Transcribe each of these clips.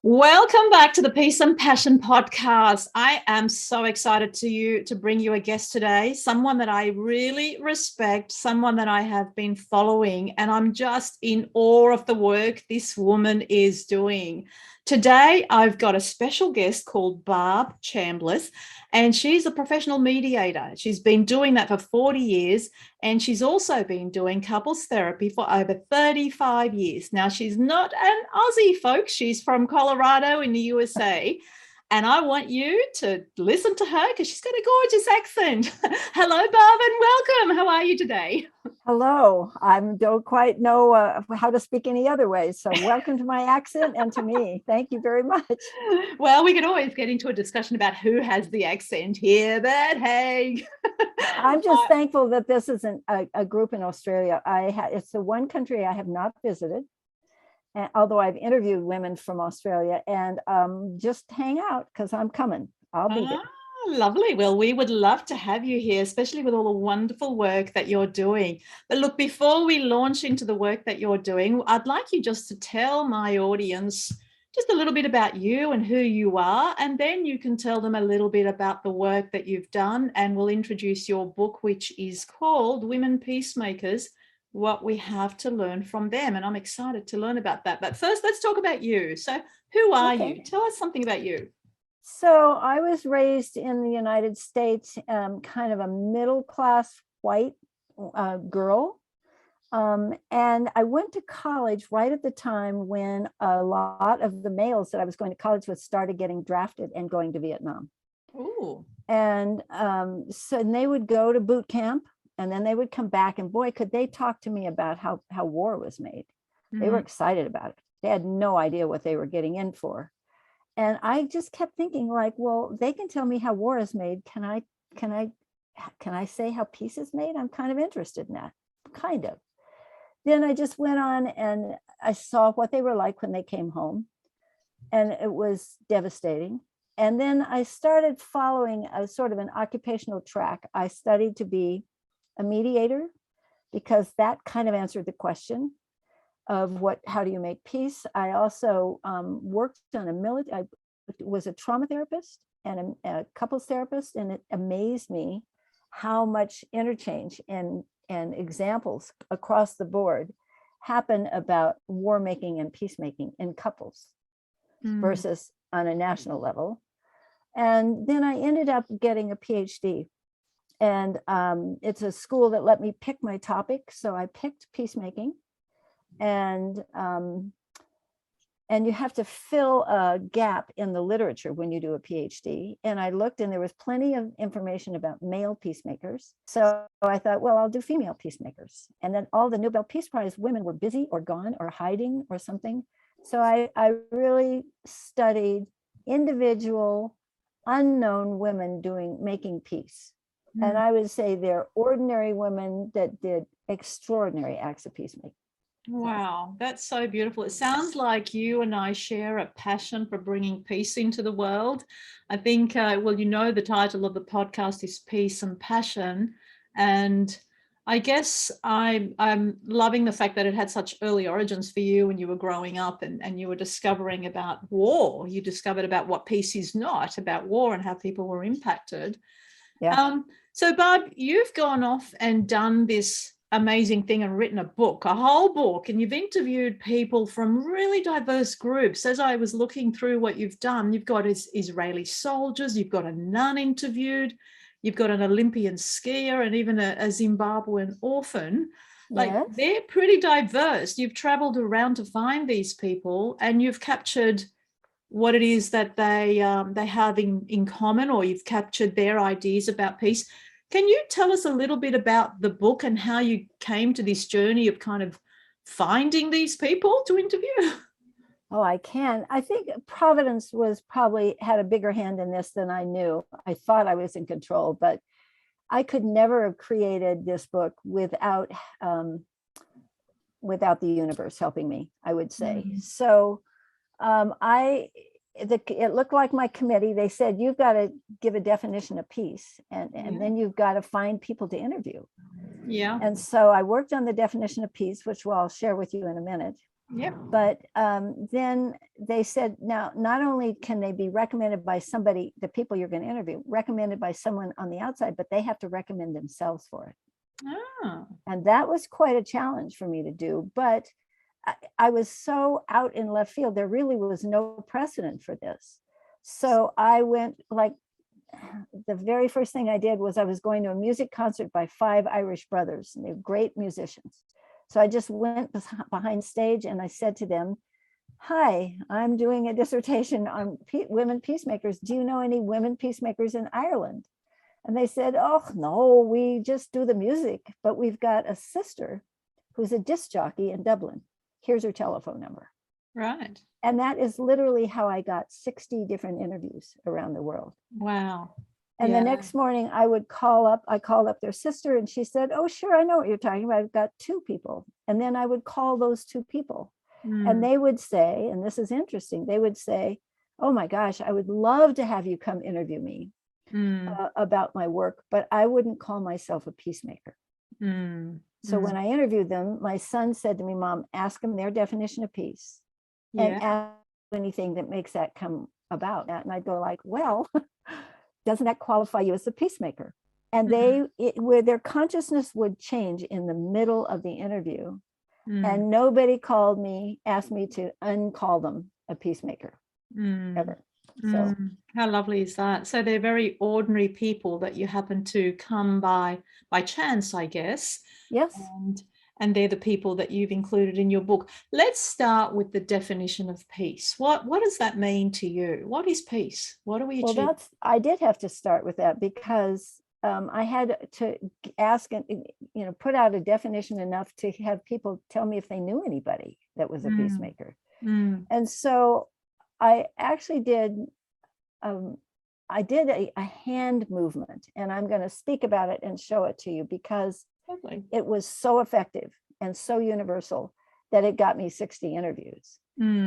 Welcome back to the Peace and Passion podcast. I am so excited to bring you a guest today, someone that I really respect, someone that I have been following, and I'm just in awe of the work this woman is doing. Today, I've got a special guest called Barb Chambliss, and she's a professional mediator. She's been doing that for 40 years, and she's also been doing couples therapy for over 35 years. Now, she's not an Aussie, folks. She's from Colorado in the USA. And I want you to listen to her because she's got a gorgeous accent. Hello, Barb, and welcome. How are you today? Hello. I don't quite know how to speak any other way. So welcome to my accent and to me. Thank you very much. Well, we could always get into a discussion about who has the accent here, but hey. I'm just thankful that this isn't a group in Australia. It's the one country I have not visited, although I've interviewed women from Australia, and just hang out because I'm coming. I'll be there. Lovely. Well, we would love to have you here, especially with all the wonderful work that you're doing. But look, before we launch into the work that you're doing, I'd like you just to tell my audience just a little bit about you and who you are, and then you can tell them a little bit about the work that you've done, and we'll introduce your book, which is called Women Peacemakers, What We Have to Learn from Them. And I'm excited to learn about that. But first, let's talk about you. So who are you? Tell us something about you. So I was raised in the United States, kind of a middle-class white girl. And I went to college right at the time when a lot of the males that I was going to college with started getting drafted and going to Vietnam. Ooh. And so they would go to boot camp, and then they would come back, and boy, could they talk to me about how war was made. They were excited about it. They had no idea what they were getting in for. And I just kept thinking, like, well, they can tell me how war is made. Can I say how peace is made? I'm kind of interested in that, kind of. Then I just went on and I saw what they were like when they came home, and it was devastating. And then I started following a sort of an occupational track. I studied to be a mediator because that kind of answered the question of how do you make peace. I also worked on I was a trauma therapist and a couples therapist, and it amazed me how much interchange and examples across the board happen about war making and peacemaking in couples versus on a national level. And then I ended up getting a PhD, and it's a school that let me pick my topic. So I picked peacemaking, and you have to fill a gap in the literature when you do a PhD. And I looked, and there was plenty of information about male peacemakers. So I thought, well, I'll do female peacemakers. And then all the Nobel Peace Prize women were busy or gone or hiding or something. So I really studied individual, unknown women making peace. And I would say they're ordinary women that did extraordinary acts of peacemaking. Wow, that's so beautiful. It sounds like you and I share a passion for bringing peace into the world. I think, well, you know, the title of the podcast is Peace and Passion. And I guess I'm loving the fact that it had such early origins for you when you were growing up, and you were discovering about war. You discovered about what peace is not, about war and how people were impacted. Yeah. So, Barb, you've gone off and done this amazing thing and written a book, a whole book, and you've interviewed people from really diverse groups. As I was looking through what you've done, you've got Israeli soldiers, you've got a nun interviewed, you've got an Olympian skier, and even a Zimbabwean orphan. Like, yes. They're pretty diverse. You've traveled around to find these people, and you've captured what it is that they have in common, or you've captured their ideas about peace. Can you tell us a little bit about the book and how you came to this journey of kind of finding these people to interview? Oh, I can. I think Providence probably had a bigger hand in this than I knew. I thought I was in control, but I could never have created this book without the universe helping me, I would say. So it looked like my committee. They said, you've got to give a definition of peace, and then you've got to find people to interview. Yeah. And so I worked on the definition of peace, which I'll share with you in a minute. Yep. But then they said, now, not only can they be recommended by somebody, the people you're going to interview, recommended by someone on the outside, but they have to recommend themselves for it. Ah. And that was quite a challenge for me to do. But I was so out in left field. There really was no precedent for this. So I went, like, the very first thing I did was I was going to a music concert by 5 Irish brothers, and they're great musicians. So I just went behind stage and I said to them, "Hi, I'm doing a dissertation on women peacemakers. Do you know any women peacemakers in Ireland?" And they said, "Oh, no, we just do the music, but we've got a sister who's a disc jockey in Dublin. Here's her telephone number." Right. And that is literally how I got 60 different interviews around the world. Wow. And the next morning I called up their sister, and she said, "Oh, sure, I know what you're talking about. I've got 2 people." And then I would call those 2 people, and they would say, and this is interesting, they would say, "Oh my gosh, I would love to have you come interview me about my work, but I wouldn't call myself a peacemaker." So when I interviewed them, my son said to me, "Mom, ask them their definition of peace, and ask anything that makes that come about." And I'd go like, "Well, doesn't that qualify you as a peacemaker?" And where their consciousness would change in the middle of the interview, and nobody asked me to uncall them a peacemaker ever. So how lovely is that? So they're very ordinary people that you happen to come by chance, I guess. yes. And they're the people that you've included in your book. Let's start with the definition of peace. What does that mean to you? What is peace? What do we achieve? Well, I did have to start with that, because I had to ask and put out a definition enough to have people tell me if they knew anybody that was a peacemaker. And so I actually did a hand movement, and I'm going to speak about it and show it to you, because it was so effective and so universal that it got me 60 interviews.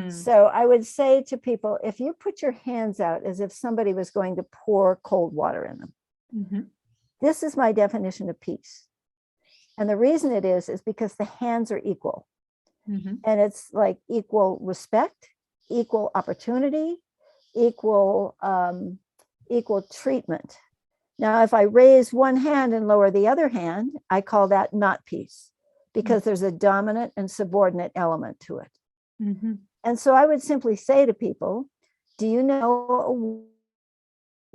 So I would say to people, if you put your hands out as if somebody was going to pour cold water in them, this is my definition of peace. And the reason it is because the hands are equal. And it's like equal respect, equal opportunity, equal treatment. Now, if I raise one hand and lower the other hand, I call that not peace, because there's a dominant and subordinate element to it. And so I would simply say to people, "Do you know a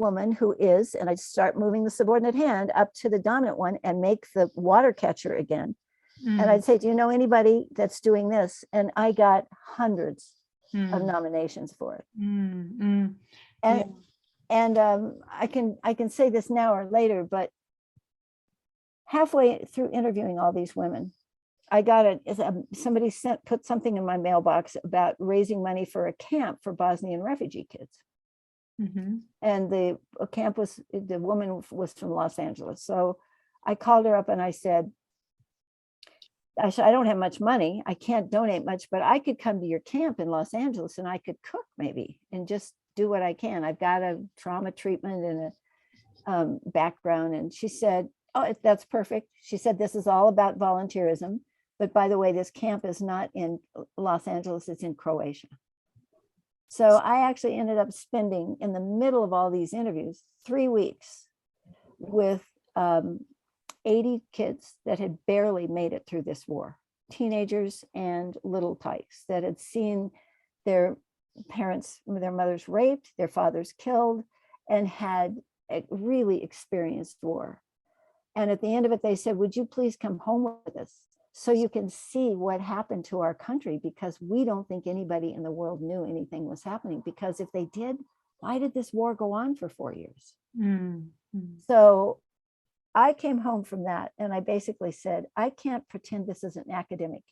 woman who is," and I'd start moving the subordinate hand up to the dominant one and make the water catcher again. And I'd say, "Do you know anybody that's doing this?" And I got hundreds of nominations for it. And I can say this now or later, but halfway through interviewing all these women, I got somebody put something in my mailbox about raising money for a camp for Bosnian refugee kids. And the woman was from Los Angeles. So I called her up and I said, "I don't have much money. I can't donate much, but I could come to your camp in Los Angeles and I could cook maybe and just do what I can. I've got a trauma treatment and a background." And she said, "Oh, that's perfect." She said, "This is all about volunteerism. But by the way, this camp is not in Los Angeles, it's in Croatia." So I actually ended up spending, in the middle of all these interviews, 3 weeks with 80 kids that had barely made it through this war, teenagers and little tykes that had seen their mothers raped, their fathers killed, and had really experienced war. And at the end of it, they said, "Would you please come home with us so you can see what happened to our country, because we don't think anybody in the world knew anything was happening, because if they did, why did this war go on for 4 years?" So I came home from that and I basically said, I can't pretend this is an academic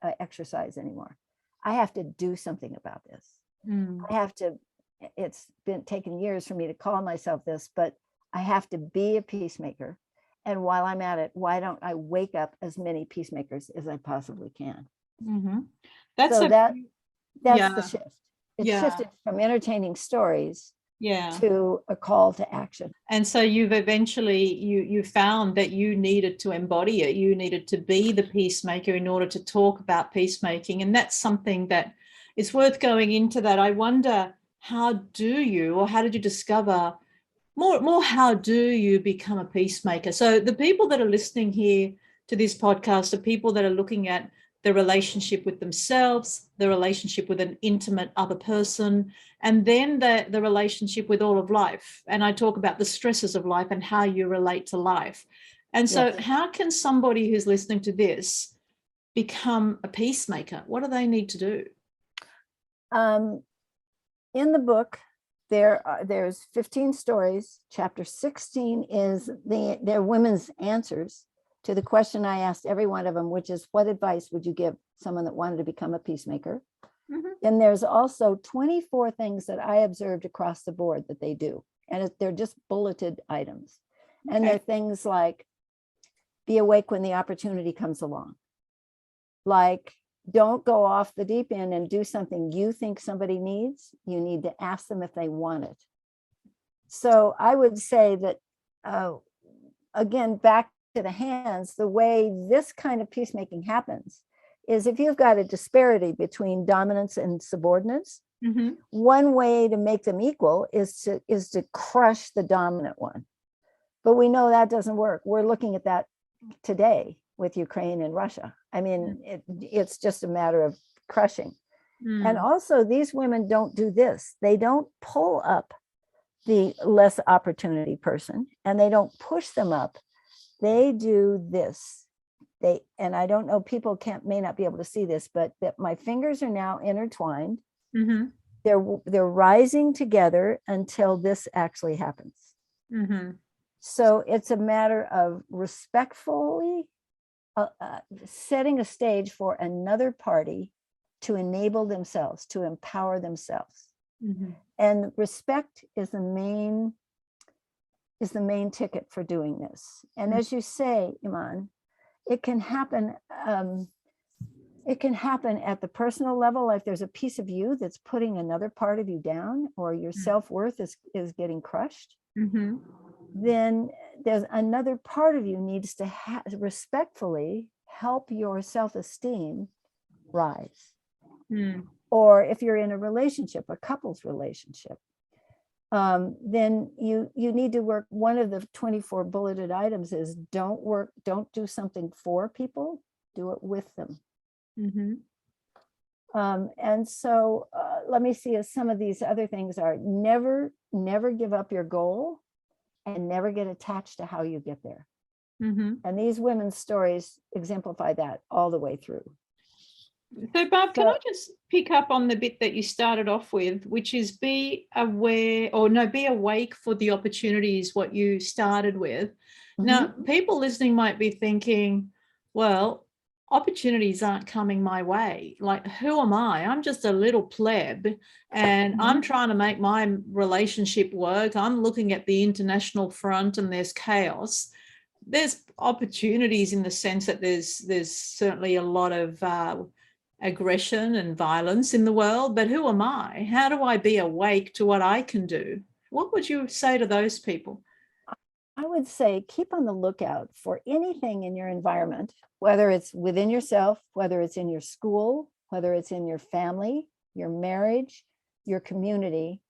exercise anymore. I have to do something about this. It's been taking years for me to call myself this, but I have to be a peacemaker. And while I'm at it, why don't I wake up as many peacemakers as I possibly can? That's the shift. It shifted from entertaining stories Yeah. to a call to action. And so you've eventually you found that you needed to embody it. You needed to be the peacemaker in order to talk about peacemaking. And that's something that is worth going into that. I wonder, how did you discover more how do you become a peacemaker? So the people that are listening here to this podcast are people that are looking at the relationship with themselves, the relationship with an intimate other person, and then the relationship with all of life. And I talk about the stresses of life and how you relate to life. And so Yes. how can somebody who's listening to this become a peacemaker? What do they need to do? In the book, there's 15 stories. Chapter 16 is their women's answers to the question I asked every one of them, which is, what advice would you give someone that wanted to become a peacemaker? Mm-hmm. And there's also 24 things that I observed across the board that they do. And they're just bulleted items. And Okay. they're things like, be awake when the opportunity comes along. Like, don't go off the deep end and do something you think somebody needs. You need to ask them if they want it. So I would say that, again, back to the hands, the way this kind of peacemaking happens is if you've got a disparity between dominance and subordinates, Mm-hmm. one way to make them equal is to crush the dominant one. But we know that doesn't work. We're looking at that today with Ukraine and Russia. I mean, it's just a matter of crushing. And also, these women don't do this. They don't pull up the less opportunity person, and they don't push them up. They do this. And I don't know, people may not be able to see this, but that my fingers are now intertwined. Mm-hmm. They're rising together until this actually happens. Mm-hmm. So it's a matter of respectfully setting a stage for another party to enable themselves, to empower themselves. Mm-hmm. And respect is the main ticket for doing this. And as you say, Iman, it can happen. It can happen at the personal level. If there's a piece of you that's putting another part of you down, or your self-worth is getting crushed, Mm-hmm. then there's another part of you needs to respectfully help your self-esteem rise. Or if you're in a relationship, a couple's relationship, then you need to work. One of the 24 bulleted items is don't do something for people, do it with them. Mm-hmm. And so let me see if some of these other things are never give up your goal and never get attached to how you get there. Mm-hmm. And these women's stories exemplify that all the way through. So, Barb, can I just pick up on the bit that you started off with, which is be awake for the opportunities, what you started with. Mm-hmm. Now, people listening might be thinking, well, opportunities aren't coming my way. Like, who am I? I'm just a little pleb, and I'm trying to make my relationship work. I'm looking at the international front and there's chaos. There's opportunities in the sense that there's certainly a lot of aggression and violence in the world, but who am I? How do I be awake to what I can do? What would you say to those people? I would say keep on the lookout for anything in your environment, whether it's within yourself, whether it's in your school, whether it's in your family, your marriage, your community,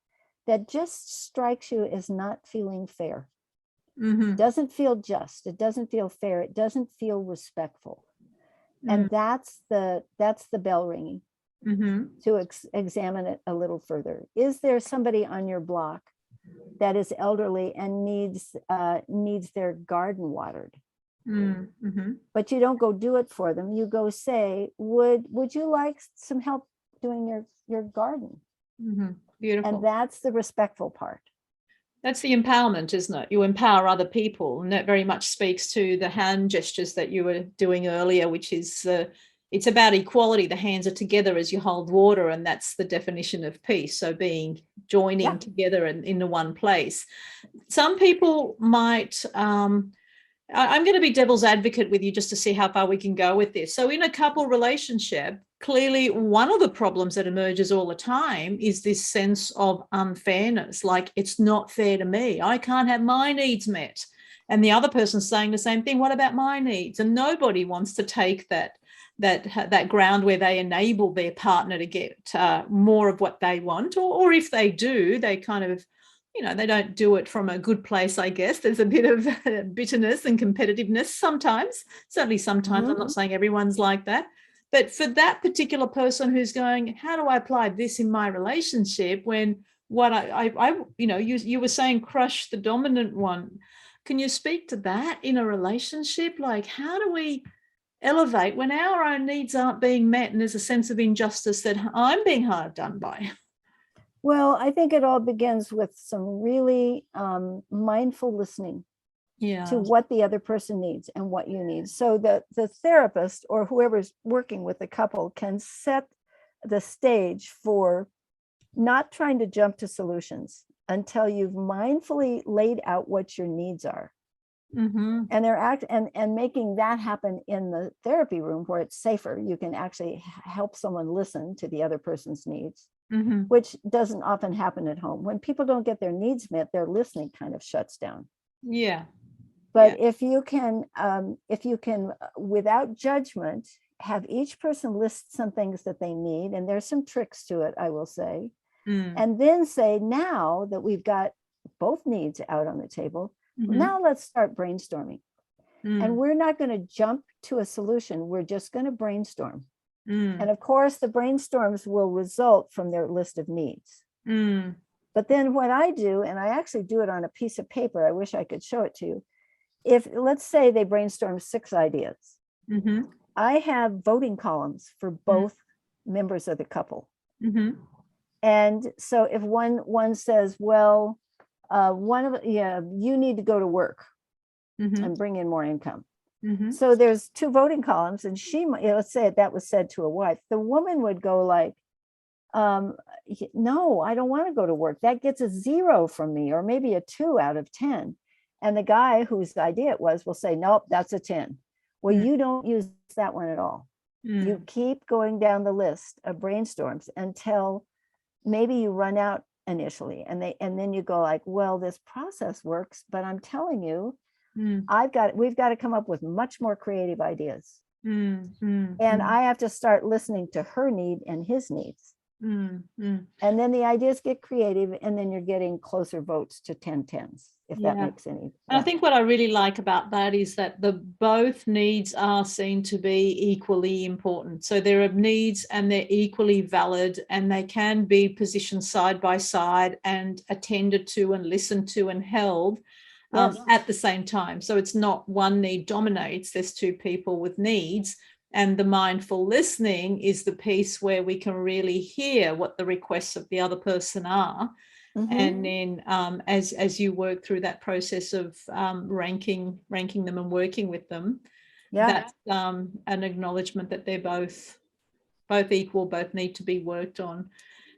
that just strikes you as not feeling fair. Mm-hmm. It doesn't feel just, it doesn't feel fair, it doesn't feel respectful. And that's the bell ringing to examine it a little further. Is there somebody on your block that is elderly and needs their garden watered? Mm-hmm. But you don't go do it for them. You go say, would you like some help doing your garden? Mm-hmm. Beautiful. And that's the respectful part. That's the empowerment, isn't it? You empower other people, and that very much speaks to the hand gestures that you were doing earlier, which is it's about equality. The hands are together as you hold water, and that's the definition of peace. So joining together and into one place. Some people might, I'm going to be devil's advocate with you just to see how far we can go with this. So in a couple relationship, clearly one of the problems that emerges all the time is this sense of unfairness, like it's not fair to me, I can't have my needs met, and the other person's saying the same thing, what about my needs? And nobody wants to take that ground where they enable their partner to get more of what they want, or if they do, they kind of, they don't do it from a good place, I guess. There's a bit of bitterness and competitiveness sometimes, certainly sometimes. I'm not saying everyone's like that. But for that particular person who's going, how do I apply this in my relationship when what you were saying, crush the dominant one. Can you speak to that in a relationship? Like, how do we elevate when our own needs aren't being met and there's a sense of injustice that I'm being hard done by? Well, I think it all begins with some really mindful listening to what the other person needs and what you need. So that the therapist or whoever's working with the couple can set the stage for not trying to jump to solutions until you've mindfully laid out what your needs are. And and making that happen in the therapy room where it's safer. You can actually help someone listen to the other person's needs, which doesn't often happen at home. When people don't get their needs met, their listening kind of shuts down. But if you can, without judgment, have each person list some things that they need, and there's some tricks to it, I will say, and then say, now that we've got both needs out on the table, now let's start brainstorming. And we're not going to jump to a solution. We're just going to brainstorm. And of course, the brainstorms will result from their list of needs. But then what I do, and I actually do it on a piece of paper, I wish I could show it to you. If, let's say they brainstorm 6 ideas, I have voting columns for both members of the couple. And so if one says, well, you need to go to work and bring in more income. So there's 2 voting columns, and let's say that was said to a wife. The woman would go like, no, I don't want to go to work. That gets a 0 from me, or maybe a 2 out of 10. And the guy whose idea it was will say, nope, that's a 10. Well, you don't use that one at all. You keep going down the list of brainstorms until maybe you run out initially, and then you go like, well, this process works, but I'm telling you, we've got to come up with much more creative ideas. And I have to start listening to her need and his needs. And then the ideas get creative, and then you're getting closer votes to 10-10s, if that makes any. And I think what I really like about that is that both needs are seen to be equally important. So there are needs and they're equally valid, and they can be positioned side by side and attended to and listened to and held at the same time. So it's not one need dominates, there's 2 people with needs. And the mindful listening is the piece where we can really hear what the requests of the other person are. And then as you work through that process of ranking them and working with them, that's an acknowledgement that they're both equal, both need to be worked on.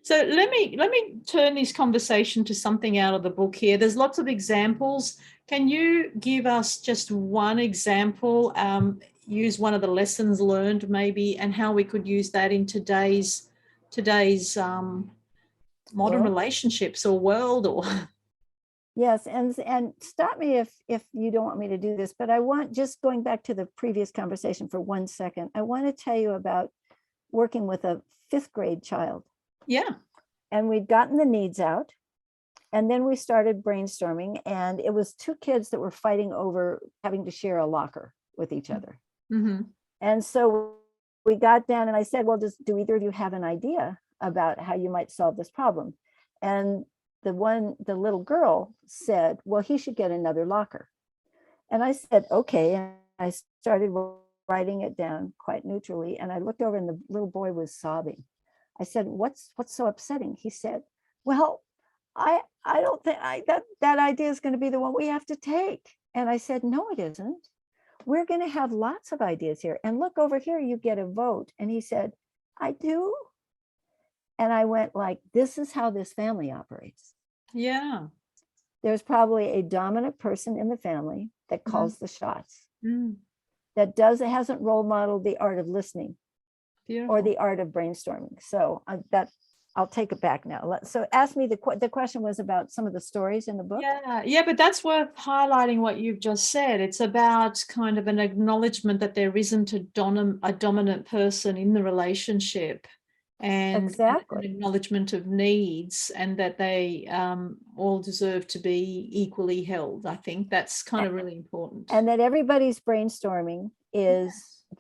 So let me turn this conversation to something out of the book here. There's lots of examples. Can you give us just one example, use one of the lessons learned maybe, and how we could use that in today's modern relationships or world? Or yes, and stop me if you don't want me to do this, but I want, just going back to the previous conversation for 1 second, I want to tell you about working with a 5th grade child. And we'd gotten the needs out, and then we started brainstorming, and it was 2 kids that were fighting over having to share a locker with each other. And so we got down, and I said, well, do either of you have an idea about how you might solve this problem? And the little girl said, well, he should get another locker. And I said, okay. And I started writing it down quite neutrally. And I looked over, and the little boy was sobbing. I said, what's so upsetting? He said, well, I don't think that idea is going to be the one we have to take. And I said, no, it isn't. We're going to have lots of ideas here. And look over here, you get a vote. And he said, I do. And I went like, this is how this family operates. There's probably a dominant person in the family that calls the shots, that hasn't role modeled the art of listening. Beautiful. or the art of brainstorming. So that I'll take it back now. So ask me, the question was about some of the stories in the book. Yeah, but that's worth highlighting what you've just said. It's about kind of an acknowledgement that there isn't a dominant person in the relationship, and Exactly. an acknowledgement of needs, and that they all deserve to be equally held. I think that's kind of really important. And that everybody's brainstorming is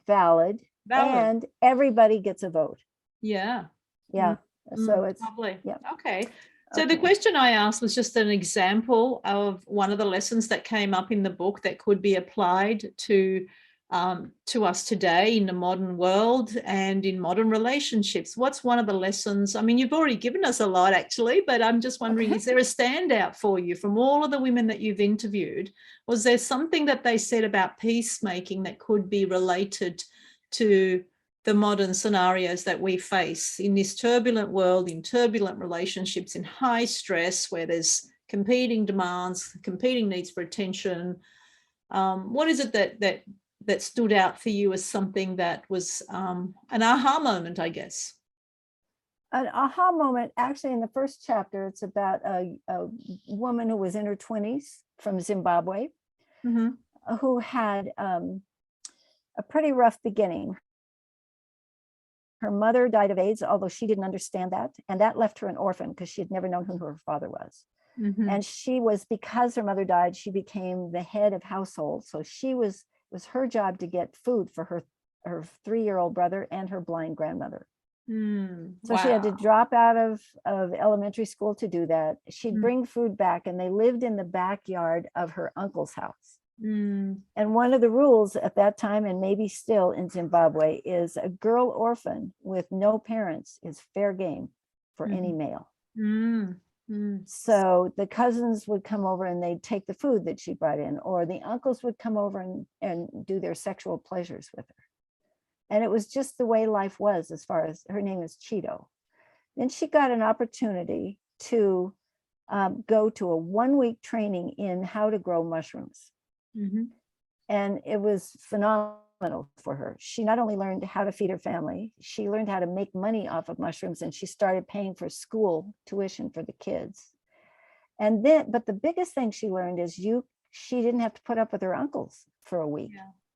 valid, Valid. and everybody gets a vote. Yeah. Yeah. So it's lovely. yeah. Okay. So the question I asked was just an example of one of the lessons that came up in the book that could be applied to us today in the modern world and in modern relationships. What's one of the lessons? I mean, you've already given us a lot, actually, but I'm just wondering, is there a standout for you from all of the women that you've interviewed? Was there something that they said about peacemaking that could be related to the modern scenarios that we face in this turbulent world, in turbulent relationships, in high stress, where there's competing demands, competing needs for attention? What is it that stood out for you as something that was an aha moment, I guess? An aha moment, actually, in the first chapter, it's about a woman who was in her 20s from Zimbabwe, who had a pretty rough beginning. Her mother died of AIDS, although she didn't understand that. And that left her an orphan because she had never known who her father was. And she was, because her mother died, she became the head of household. So it was her job to get food for her 3-year-old brother and her blind grandmother. So she had to drop out of elementary school to do that. She'd bring food back, and they lived in the backyard of her uncle's house. And one of the rules at that time, and maybe still in Zimbabwe, is a girl orphan with no parents is fair game for any male. So the cousins would come over and they'd take the food that she brought in, or the uncles would come over and do their sexual pleasures with her. And it was just the way life was, as far as her name is Cheeto. Then she got an opportunity to go to a 1-week training in how to grow mushrooms. And it was phenomenal for her. She not only learned how to feed her family, she learned how to make money off of mushrooms, and she started paying for school tuition for the kids. And then, but the biggest thing she learned is she didn't have to put up with her uncles for a week.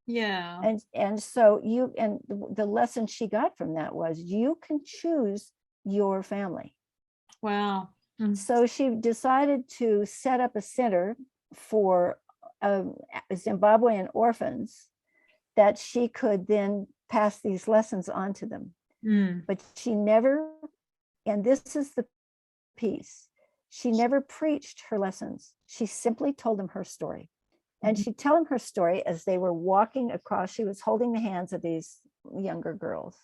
And so the lesson she got from that was you can choose your family. Wow. So she decided to set up a center for Zimbabwean orphans that she could then pass these lessons on to them. But she never, and this is the piece, she never preached her lessons. She simply told them her story. And she'd tell them her story as they were walking across. She was holding the hands of these younger girls.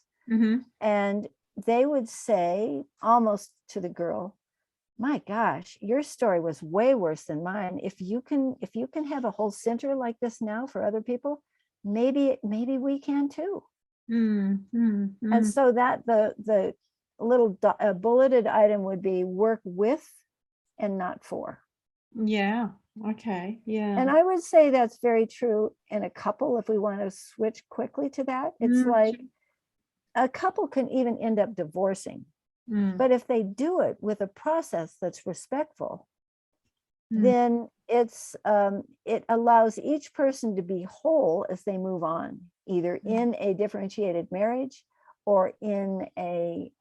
And they would say, almost to the girl, my gosh, your story was way worse than mine. If you can have a whole center like this now for other people, maybe we can too. And so that the little bulleted item would be work with and not for. Okay. And I would say that's very true in a couple. If we want to switch quickly to that, it's like a couple can even end up divorcing. But if they do it with a process that's respectful, then it allows each person to be whole as they move on, either in a differentiated marriage or in a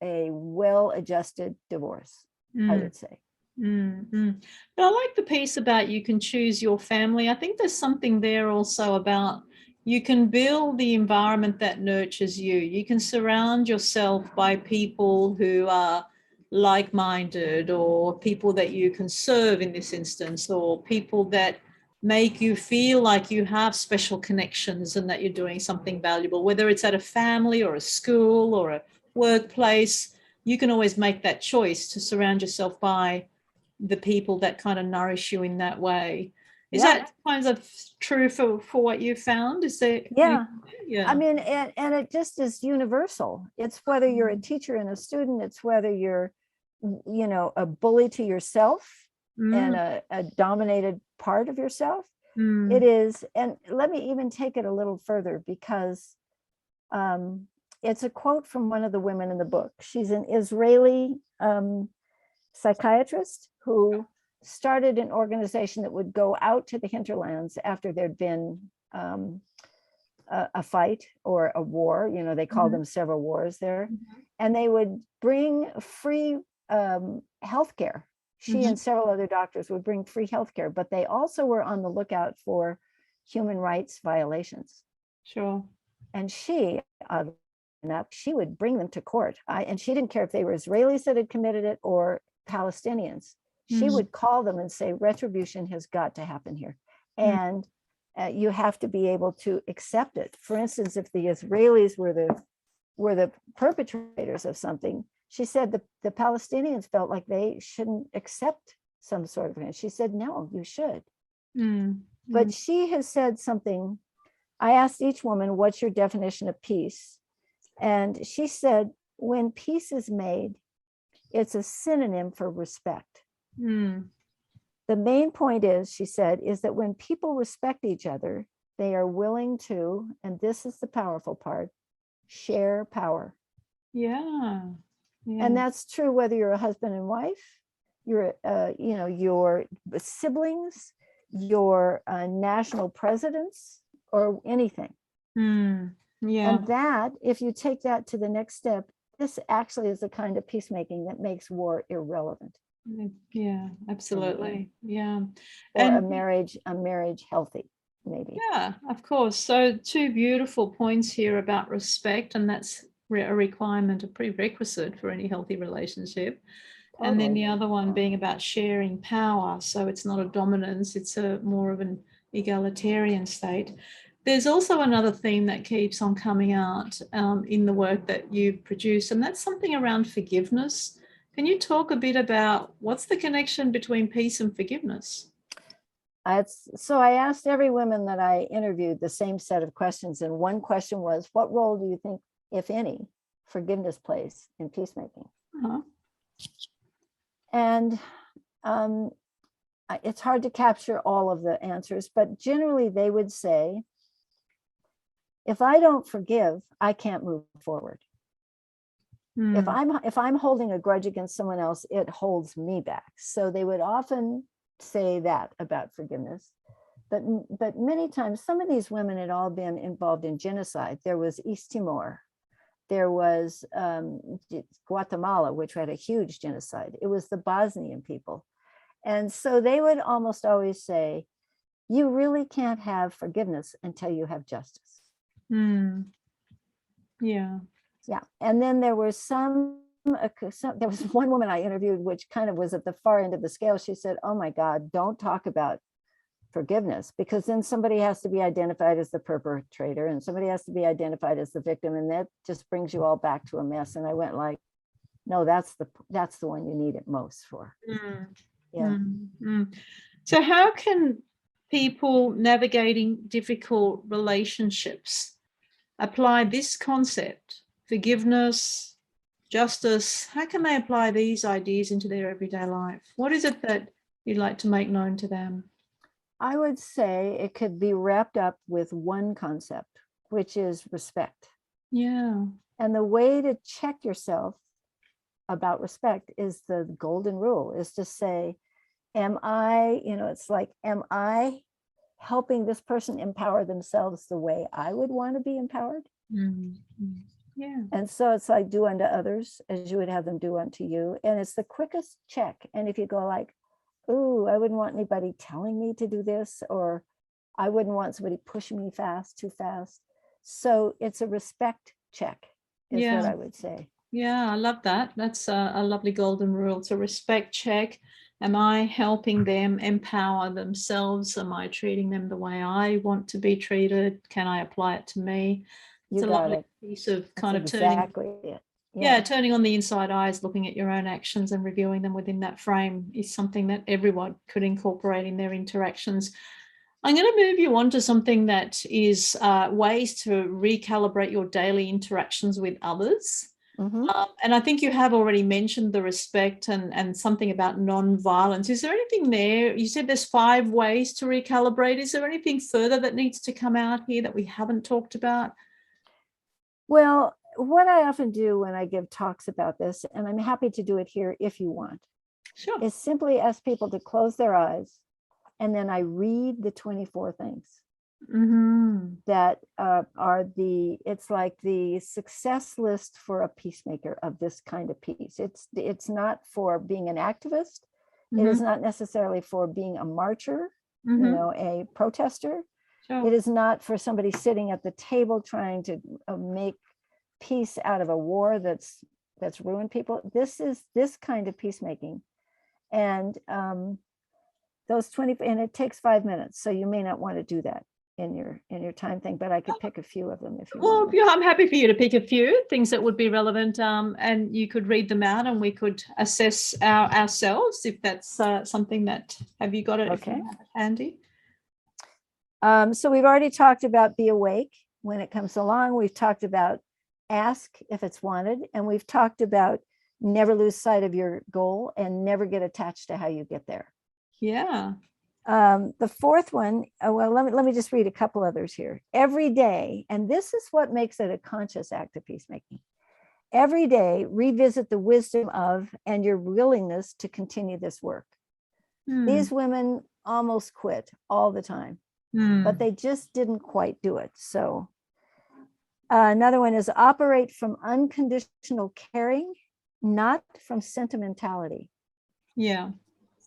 well-adjusted divorce, I would say. But I like the piece about you can choose your family. I think there's something there also about you can build the environment that nurtures you. You can surround yourself by people who are like-minded, or people that you can serve in this instance, or people that make you feel like you have special connections and that you're doing something valuable, whether it's at a family or a school or a workplace. You can always make that choice to surround yourself by the people that kind of nourish you in that way. Is that kind of true for what you found? Is there? Yeah. I mean, and it just is universal. It's whether you're a teacher and a student, it's whether you're, a bully to yourself and a dominated part of yourself. It is. And let me even take it a little further, because it's a quote from one of the women in the book. She's an Israeli psychiatrist who started an organization that would go out to the hinterlands after there'd been a fight or a war. You know, they called them several wars there, and they would bring free healthcare. She and several other doctors would bring free healthcare, but they also were on the lookout for human rights violations. Sure. And she would bring them to court. And she didn't care if they were Israelis that had committed it or Palestinians. She would call them and say, retribution has got to happen here. And you have to be able to accept it. For instance, if the Israelis were the perpetrators of something, she said the Palestinians felt like they shouldn't accept some sort of thing. She said, no, you should. But she has said something. I asked each woman, what's your definition of peace? And she said, when peace is made, it's a synonym for respect. The main point is, she said, is that when people respect each other, they are willing to, and this is the powerful part, share power. Yeah. And that's true whether you're a husband and wife, you're, your siblings, your national presidents, or anything. And that, if you take that to the next step, this actually is the kind of peacemaking that makes war irrelevant. Yeah, absolutely. Yeah. Or and a marriage healthy, maybe. Yeah, of course. So 2 beautiful points here about respect, and that's a requirement, a prerequisite for any healthy relationship. Totally. And then the other one being about sharing power. So it's not a dominance, it's a more of an egalitarian state. There's also another theme that keeps on coming out in the work that you produce, and that's something around forgiveness. Can you talk a bit about what's the connection between peace and forgiveness? So I asked every woman that I interviewed the same set of questions. And one question was, what role do you think, if any, forgiveness plays in peacemaking? And it's hard to capture all of the answers, but generally they would say, if I don't forgive, I can't move forward. If I'm holding a grudge against someone else, it holds me back. So they would often say that about forgiveness. But many times, some of these women had all been involved in genocide. There was East Timor. There was Guatemala, which had a huge genocide. It was the Bosnian people. And so they would almost always say, you really can't have forgiveness until you have justice. Yeah. Yeah. And then there were there was one woman I interviewed, which kind of was at the far end of the scale. She said, oh my God, don't talk about forgiveness, because then somebody has to be identified as the perpetrator and somebody has to be identified as the victim. And that just brings you all back to a mess. And I went like, no, that's the one you need it most for. Yeah. So how can people navigating difficult relationships apply this concept, forgiveness, justice? How can they apply these ideas into their everyday life? What is it that you'd like to make known to them? I would say it could be wrapped up with one concept, which is respect. Yeah. And the way to check yourself about respect is the golden rule, is to say, am I helping this person empower themselves the way I would want to be empowered? Yeah. And so it's like, do unto others as you would have them do unto you. And it's the quickest check. And if you go like, ooh, I wouldn't want anybody telling me to do this, or I wouldn't want somebody pushing me too fast. So it's a respect check is what I would say. Yeah, I love that. That's a lovely golden rule. It's a respect check. Am I helping them empower themselves? Am I treating them the way I want to be treated? Can I apply it to me? It's a lovely piece of kind of turning. Turning on the inside eyes, looking at your own actions and reviewing them within that frame is something that everyone could incorporate in their interactions. I'm going to move you on to something that is ways to recalibrate your daily interactions with others. And I think you have already mentioned the respect and something about non-violence. Is there anything there? You said there's 5 ways to recalibrate. Is there anything further that needs to come out here that we haven't talked about? Well, what I often do when I give talks about this, and I'm happy to do it here if you want, Sure. is simply ask people to close their eyes, and then I read the 24 things Mm-hmm. that it's like the success list for a peacemaker of this kind of peace. It's not for being an activist. It is Mm-hmm. not necessarily for being a marcher, Mm-hmm. a protester. Sure. It is not for somebody sitting at the table trying to make peace out of a war that's ruined people. This is this kind of peacemaking. And those 20, and it takes 5 minutes. So you may not want to do that in your time thing, but I could pick a few of them if you Well, want. yeah, I'm happy for you to pick a few things that would be relevant, and you could read them out, and we could assess ourselves if that's something that. Have you got it? Okay. If you have it handy. So we've already talked about be awake when it comes along. We've talked about ask if it's wanted, and we've talked about never lose sight of your goal and never get attached to how you get there. Yeah. The fourth one, well, let me just read a couple others here. Every day, and this is what makes it a conscious act of peacemaking. Every day, revisit the wisdom of and your willingness to continue this work. These women almost quit all the time, but they just didn't quite do it. So another one is operate from unconditional caring, not from sentimentality. Yeah.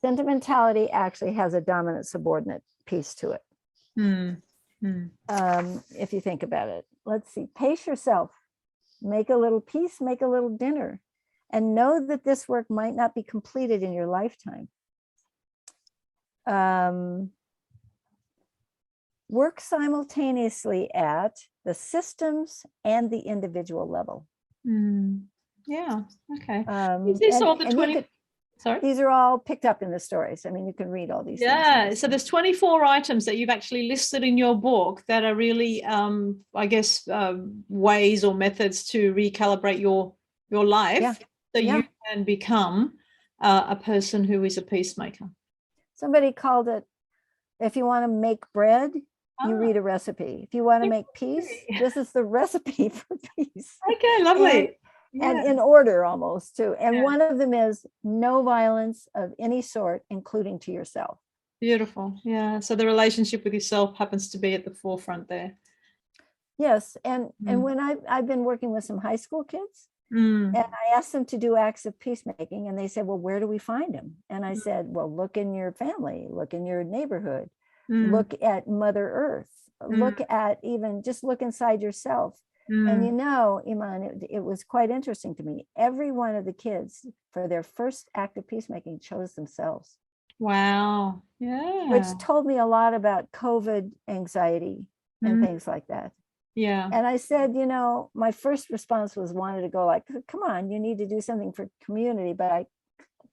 Sentimentality actually has a dominant subordinate piece to it. If you think about it, let's see, pace yourself, make a little peace, make a little dinner, and know that this work might not be completed in your lifetime. Work simultaneously at the systems and the individual level. Yeah. Okay. Is this all the 20? Sorry. These are all picked up in the stories. I mean, you can read all these things. Yeah. So there's 24 items that you've actually listed in your book that are really, I guess, ways or methods to recalibrate your life so you can become a person who is a peacemaker. Somebody called it, if you want to make bread, you read a recipe. If you want to make peace, this is the recipe for peace. Okay, lovely. And in order almost too. And one of them is no violence of any sort, including to yourself. Beautiful. Yeah. So the relationship with yourself happens to be at the forefront there. Yes. And when I've been working with some high school kids, and I asked them to do acts of peacemaking, and they said, well, where do we find them? And I said, well, look in your family, look in your neighborhood, look at Mother Earth, look at even just look inside yourself. And you know, Iman, it was quite interesting to me. Every one of the kids for their first act of peacemaking chose themselves. Wow. Yeah. Which told me a lot about COVID anxiety and things like that. Yeah. And I said, you know, my first response was wanted to go like, come on, you need to do something for community, but I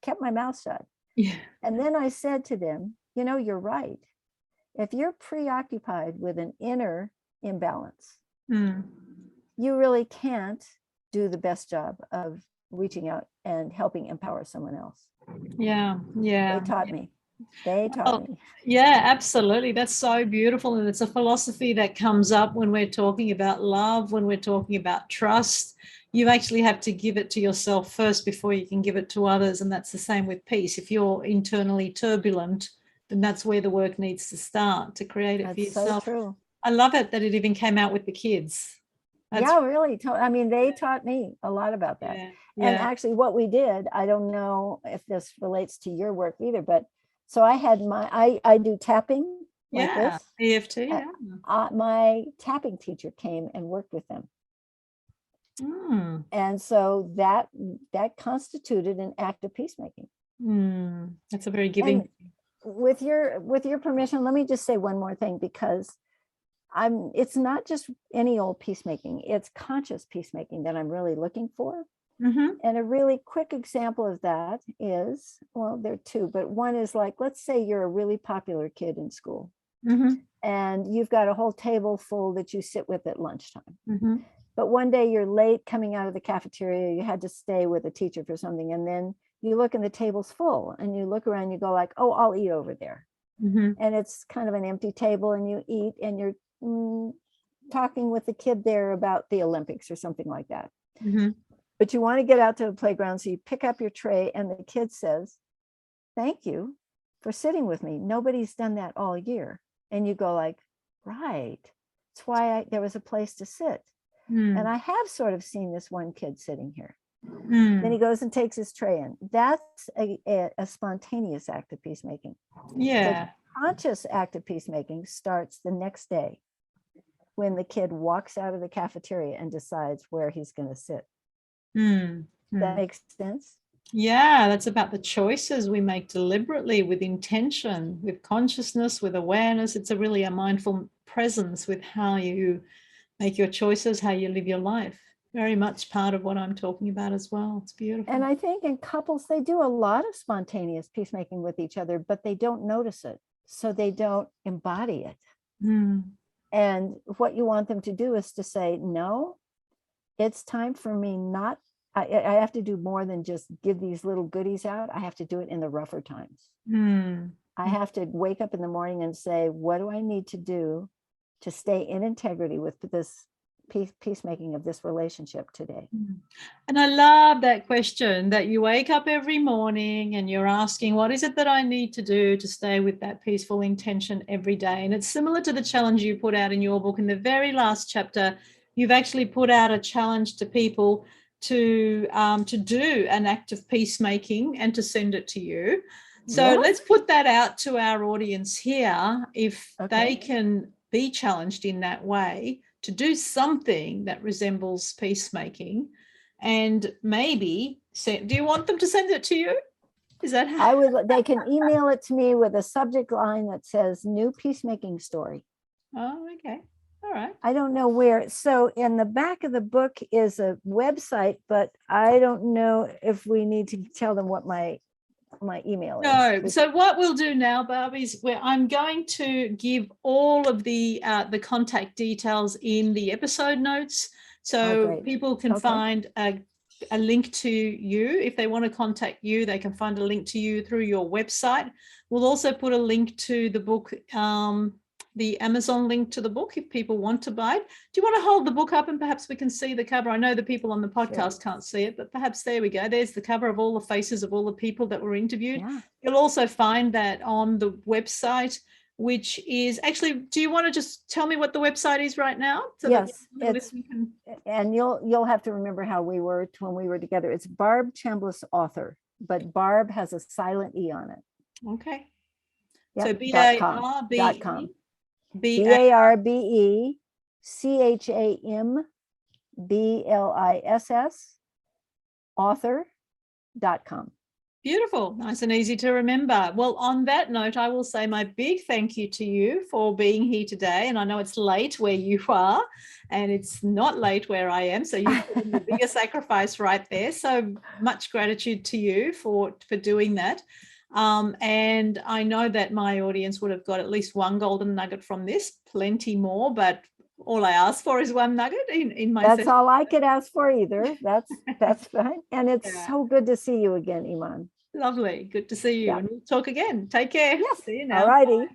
kept my mouth shut. Yeah. And then I said to them, you know, you're right. If you're preoccupied with an inner imbalance, you really can't do the best job of reaching out and helping empower someone else. Yeah. Yeah. They taught me. They taught me. Yeah, absolutely. That's so beautiful. And it's a philosophy that comes up when we're talking about love, when we're talking about trust. You actually have to give it to yourself first before you can give it to others. And that's the same with peace. If you're internally turbulent, then that's where the work needs to start, to create it for yourself. So true. I love it that it even came out with the kids. Really. I mean, they taught me a lot about that. Yeah. And actually what we did, I don't know if this relates to your work either, but so I had I do tapping like this. EFT. My tapping teacher came and worked with them. And so that constituted an act of peacemaking. That's a very giving. And with your permission, let me just say one more thing, because it's not just any old peacemaking, it's conscious peacemaking that I'm really looking for. And a really quick example of that is, well, there are two, but one is like, let's say you're a really popular kid in school and you've got a whole table full that you sit with at lunchtime. But one day you're late coming out of the cafeteria, you had to stay with a teacher for something, and then you look and the table's full and you look around, you go like, oh, I'll eat over there. And it's kind of an empty table and you eat and you're talking with the kid there about the Olympics or something like that. Mm-hmm. But you want to get out to the playground, so you pick up your tray and the kid says, "Thank you for sitting with me. Nobody's done that all year." And you go like, right, that's why there was a place to sit. And I have sort of seen this one kid sitting here. Then he goes and takes his tray in. That's a spontaneous act of peacemaking. Yeah. The conscious act of peacemaking starts the next day when the kid walks out of the cafeteria and decides where he's going to sit. That makes sense? Yeah, that's about the choices we make deliberately, with intention, with consciousness, with awareness. It's really a mindful presence with how you make your choices, how you live your life. Very much part of what I'm talking about as well. It's beautiful. And I think in couples, they do a lot of spontaneous peacemaking with each other, but they don't notice it. So they don't embody it. And what you want them to do is to say, no, it's time for me not, I have to do more than just give these little goodies out. I have to do it in the rougher times. I have to wake up in the morning and say, what do I need to do to stay in integrity with this peacemaking of this relationship today? And I love that question, that you wake up every morning and you're asking, what is it that I need to do to stay with that peaceful intention every day? And it's similar to the challenge you put out in your book. In the very last chapter, you've actually put out a challenge to people to do an act of peacemaking and to send it to you. So let's put that out to our audience here. If they can be challenged in that way to do something that resembles peacemaking, and maybe do you want them to send it to you? Is that how? I would. They can email it to me with a subject line that says "New Peacemaking Story." Oh, okay. All right. I don't know where. So in the back of the book is a website, but I don't know if we need to tell them what my email is. No. So what we'll do now, Barb, is I'm going to give all of the contact details in the episode notes, so people can find a link to you. If they want to contact you, they can find a link to you through your website. We'll also put a link to the book, the Amazon link to the book, if people want to buy it. Do you want to hold the book up and perhaps we can see the cover? I know the people on the podcast can't see it, but perhaps there we go. There's the cover of all the faces of all the people that were interviewed. You'll also find that on the website, which is actually, do you want to just tell me what the website is right now? So yes, and you'll have to remember how we were when we were together. It's Barb Chambliss Author, but Barb has a silent E on it. Okay. Yep. So BARBE. BARBECHAMBLISS author.com. Beautiful. Nice and easy to remember. Well, on that note, I will say my big thank you to you for being here today. And I know it's late where you are and it's not late where I am. So you put in the bigger sacrifice right there. So much gratitude to you for doing that. And I know that my audience would have got at least one golden nugget from this, plenty more, but all I ask for is one nugget in my That's session. all I could ask for either. That's fine. And it's so good to see you again, Iman. Lovely. Good to see you. And we'll talk again. Take care. Yes. See you now. All righty.